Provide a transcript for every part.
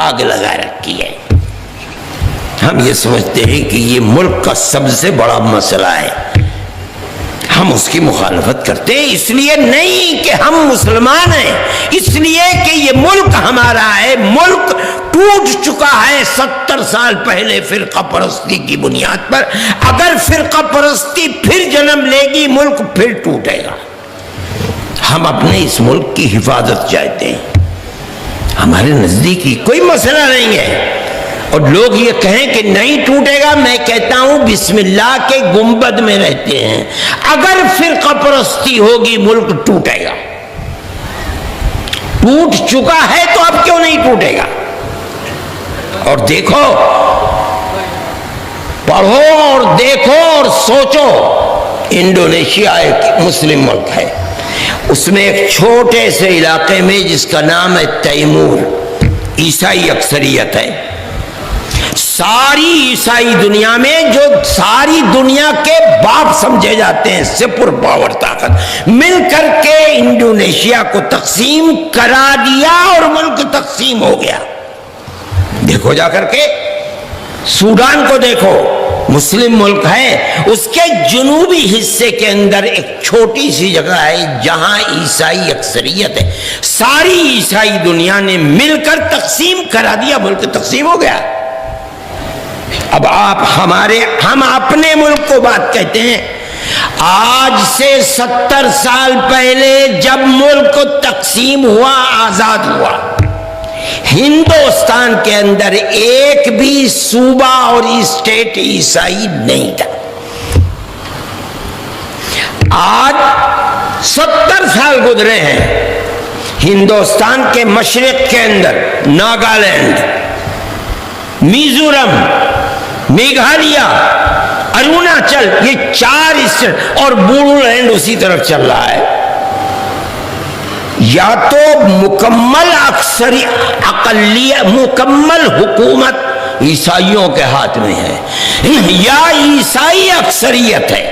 آگ لگا رکھی ہے۔ ہم یہ سمجھتے ہیں کہ یہ ملک کا سب سے بڑا مسئلہ ہے، ہم اس کی مخالفت کرتے ہیں، اس لیے نہیں کہ ہم مسلمان ہیں، اس لیے کہ یہ ملک ہمارا ہے۔ ملک ٹوٹ چکا ہے 70 سال پہلے فرقہ پرستی کی بنیاد پر۔ اگر فرقہ پرستی پھر جنم لے گی، ملک پھر ٹوٹے گا۔ ہم اپنے اس ملک کی حفاظت چاہتے ہیں، ہمارے نزدیک کوئی مسئلہ نہیں ہے۔ اور لوگ یہ کہیں کہ نہیں ٹوٹے گا، میں کہتا ہوں بسم اللہ کے گنبد میں رہتے ہیں، اگر فرقہ پرستی ہوگی ملک ٹوٹے گا۔ ٹوٹ چکا ہے تو اب کیوں نہیں ٹوٹے گا؟ اور دیکھو، پڑھو اور دیکھو اور سوچو، انڈونیشیا ایک مسلم ملک ہے، اس میں ایک چھوٹے سے علاقے میں جس کا نام ہے تیمور، عیسائی اکثریت ہے۔ ساری عیسائی دنیا میں جو ساری دنیا کے باپ سمجھے جاتے ہیں، سپر پاور طاقت، مل کر کے انڈونیشیا کو تقسیم کرا دیا اور ملک تقسیم ہو گیا۔ دیکھو جا کر کے سوڈان کو دیکھو، مسلم ملک ہے، اس کے جنوبی حصے کے اندر ایک چھوٹی سی جگہ ہے جہاں عیسائی اکثریت ہے، ساری عیسائی دنیا نے مل کر تقسیم کرا دیا، ملک تقسیم ہو گیا۔ اب ہم اپنے ملک کو بات کہتے ہیں۔ آج سے 70 سال پہلے جب ملک تقسیم ہوا، آزاد ہوا، ہندوستان کے اندر ایک بھی صوبہ اور اسٹیٹ عیسائی نہیں تھا۔ آج 70 سال گزرے ہیں، ہندوستان کے مشرق کے اندر ناگالینڈ، میزورم، میگھالیہ، اروناچل، یہ 4 اسٹیٹ اور بوڈو لینڈ اسی طرف چل رہا ہے۔ یا تو مکمل مکمل حکومت عیسائیوں کے ہاتھ میں ہے، یا عیسائی اکثریت ہے۔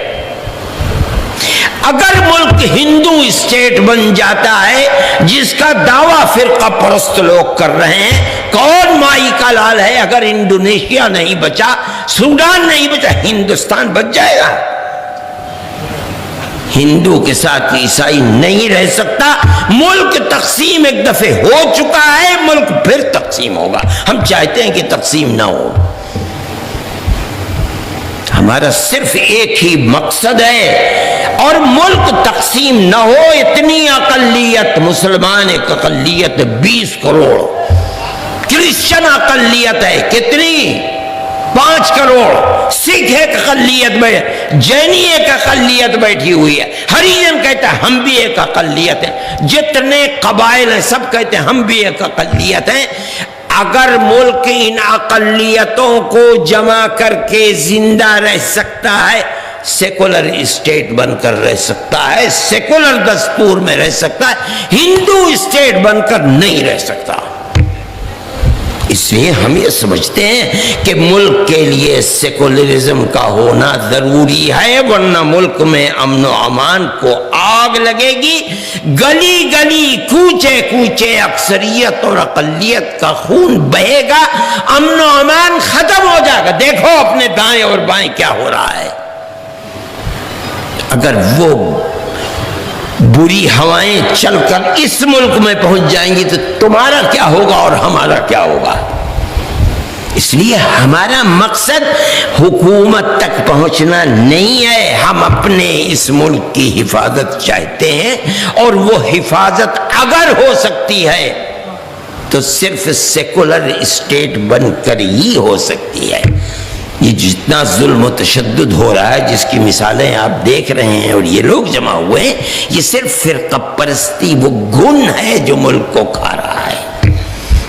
اگر ملک ہندو اسٹیٹ بن جاتا ہے، جس کا دعویٰ فرقہ پرست لوگ کر رہے ہیں، کون مائی کا لال ہے؟ اگر انڈونیشیا نہیں بچا، سوڈان نہیں بچا، ہندوستان بچ جائے گا۔ ہندو کے ساتھ عیسائی نہیں رہ سکتا۔ ملک تقسیم ایک دفعہ ہو چکا ہے، ملک پھر تقسیم ہوگا۔ ہم چاہتے ہیں کہ تقسیم نہ ہو، ہمارا صرف ایک ہی مقصد ہے، اور ملک تقسیم نہ ہو۔ اتنی اقلیت، مسلمان ایک اقلیت 20 کروڑ، کرسچن اقلیت ہے کتنی؟ 5 کروڑ، سکھ ایک اقلیت میں، جینی ایک اقلیت بیٹھی ہوئی ہے، ہریجن کہتا ہے ہم بھی ایک اقلیت ہیں، جتنے قبائل ہیں سب کہتے ہیں ہم بھی ایک اقلیت ہیں۔ اگر ملک ان اقلیتوں کو جمع کر کے زندہ رہ سکتا ہے، سیکولر اسٹیٹ بن کر رہ سکتا ہے، سیکولر دستور میں رہ سکتا ہے، ہندو اسٹیٹ بن کر نہیں رہ سکتا۔ اس لیے ہم یہ سمجھتے ہیں کہ ملک کے لیے سیکولرزم کا ہونا ضروری ہے، ورنہ ملک میں امن و امان کو آگ لگے گی۔ گلی گلی، کوچے کوچے اکثریت اور اقلیت کا خون بہے گا، امن و امان ختم ہو جائے گا۔ دیکھو اپنے دائیں اور بائیں کیا ہو رہا ہے۔ اگر وہ بری ہوائیں چل کر اس ملک میں پہنچ جائیں گی تو تمہارا کیا ہوگا اور ہمارا کیا ہوگا؟ اس لیے ہمارا مقصد حکومت تک پہنچنا نہیں ہے، ہم اپنے اس ملک کی حفاظت چاہتے ہیں، اور وہ حفاظت اگر ہو سکتی ہے تو صرف سیکولر اسٹیٹ بن کر ہی ہو سکتی ہے۔ یہ جتنا ظلم و تشدد ہو رہا ہے، جس کی مثالیں آپ دیکھ رہے ہیں، اور یہ لوگ جمع ہوئے ہیں، یہ صرف فرقہ پرستی وہ گن ہے جو ملک کو کھا رہا ہے۔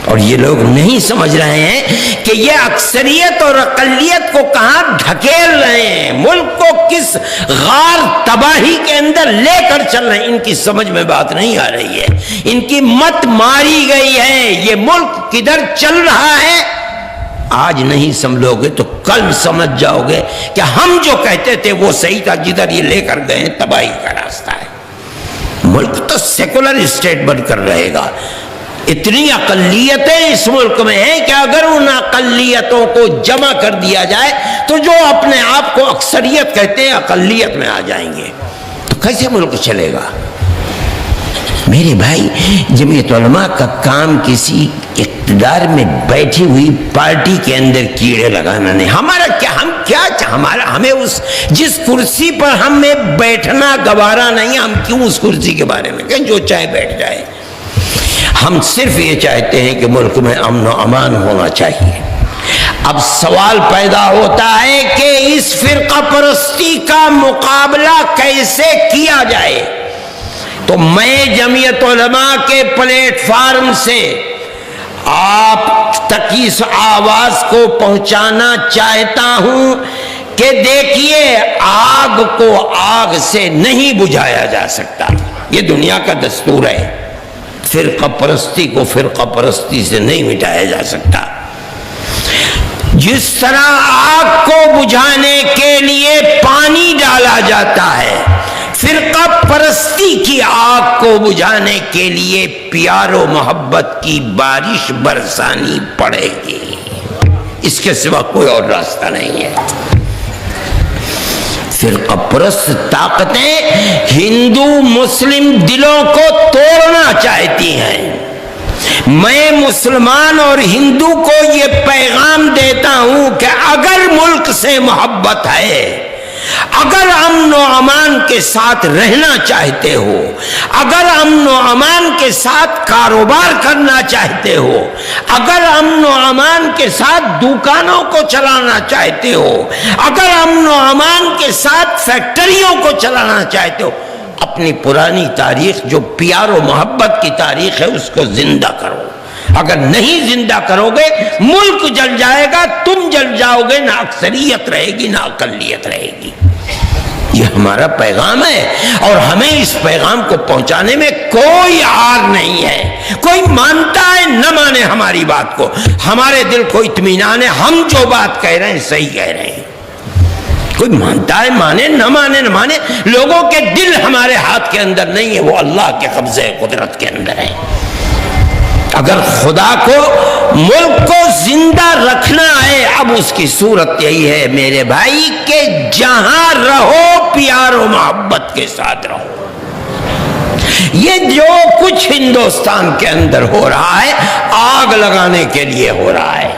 اور یہ لوگ نہیں سمجھ رہے ہیں کہ یہ اکثریت اور اقلیت کو کہاں دھکیل رہے ہیں، ملک کو کس غار تباہی کے اندر لے کر چل رہے ہیں۔ ان کی سمجھ میں بات نہیں آ رہی ہے، ان کی مت ماری گئی ہے۔ یہ ملک کدھر چل رہا ہے آج نہیں سمجھو گے تو کل سمجھ جاؤ گے کہ ہم جو کہتے تھے وہ صحیح تھا، جدھر یہ لے کر گئے تباہی کا راستہ ہے۔ ملک تو سیکولر اسٹیٹ بن کر رہے گا، اتنی اقلیتیں اس ملک میں ہیں کہ اگر ان اقلیتوں کو جمع کر دیا جائے تو جو اپنے آپ کو اکثریت کہتے ہیں اقلیت میں آ جائیں گے، تو کیسے ملک چلے گا؟ میرے بھائی، جمعیت علماء کا کام کسی اقتدار میں بیٹھی ہوئی پارٹی کے اندر کیڑے لگانا نہیں۔ ہمارا کیا، ہم کیا، ہمیں اس جس کرسی پر ہمیں بیٹھنا گوارا نہیں، ہم کیوں اس کرسی کے بارے میں کہیں جو چاہے بیٹھ جائے؟ ہم صرف یہ چاہتے ہیں کہ ملک میں امن و امان ہونا چاہیے۔ اب سوال پیدا ہوتا ہے کہ اس فرقہ پرستی کا مقابلہ کیسے کیا جائے؟ تو میں جمعیت علماء کے پلیٹ فارم سے آپ تک اس آواز کو پہنچانا چاہتا ہوں کہ دیکھیے، آگ کو آگ سے نہیں بجھایا جا سکتا، یہ دنیا کا دستور ہے۔ فرقہ پرستی کو فرقہ پرستی سے نہیں مٹایا جا سکتا۔ جس طرح آگ کو بجھانے کے لیے پانی ڈالا جاتا ہے، فرقہ پرستی کی آگ کو بجھانے کے لیے پیار و محبت کی بارش برسانی پڑے گی، اس کے سوا کوئی اور راستہ نہیں ہے۔ فرقہ پرست طاقتیں ہندو مسلم دلوں کو توڑنا چاہتی ہیں۔ میں مسلمان اور ہندو کو یہ پیغام دیتا ہوں کہ اگر ملک سے محبت ہے، اگر امن و امان کے ساتھ رہنا چاہتے ہو، اگر امن و امان کے ساتھ کاروبار کرنا چاہتے ہو، اگر امن و امان کے ساتھ دکانوں کو چلانا چاہتے ہو، اگر امن و امان کے ساتھ فیکٹریوں کو چلانا چاہتے ہو، اپنی پرانی تاریخ جو پیار و محبت کی تاریخ ہے اس کو زندہ کرو۔ اگر نہیں زندہ کرو گے ملک جل جائے گا، تم جل جاؤ گے، نہ اکثریت رہے گی نہ اقلیت رہے گی۔ یہ ہمارا پیغام ہے اور ہمیں اس پیغام کو پہنچانے میں کوئی عار نہیں ہے۔ کوئی مانتا ہے نہ مانے ہماری بات کو، ہمارے دل کو اطمینان ہے، ہم جو بات کہہ رہے ہیں صحیح کہہ رہے ہیں۔ کوئی مانتا ہے مانے، نہ مانے نہ مانے، لوگوں کے دل ہمارے ہاتھ کے اندر نہیں ہے، وہ اللہ کے قبضے قدرت کے اندر ہے۔ اگر خدا کو ملک کو زندہ رکھنا ہے، اب اس کی صورت یہی ہے میرے بھائی کہ جہاں رہو پیار و محبت کے ساتھ رہو۔ یہ جو کچھ ہندوستان کے اندر ہو رہا ہے آگ لگانے کے لیے ہو رہا ہے۔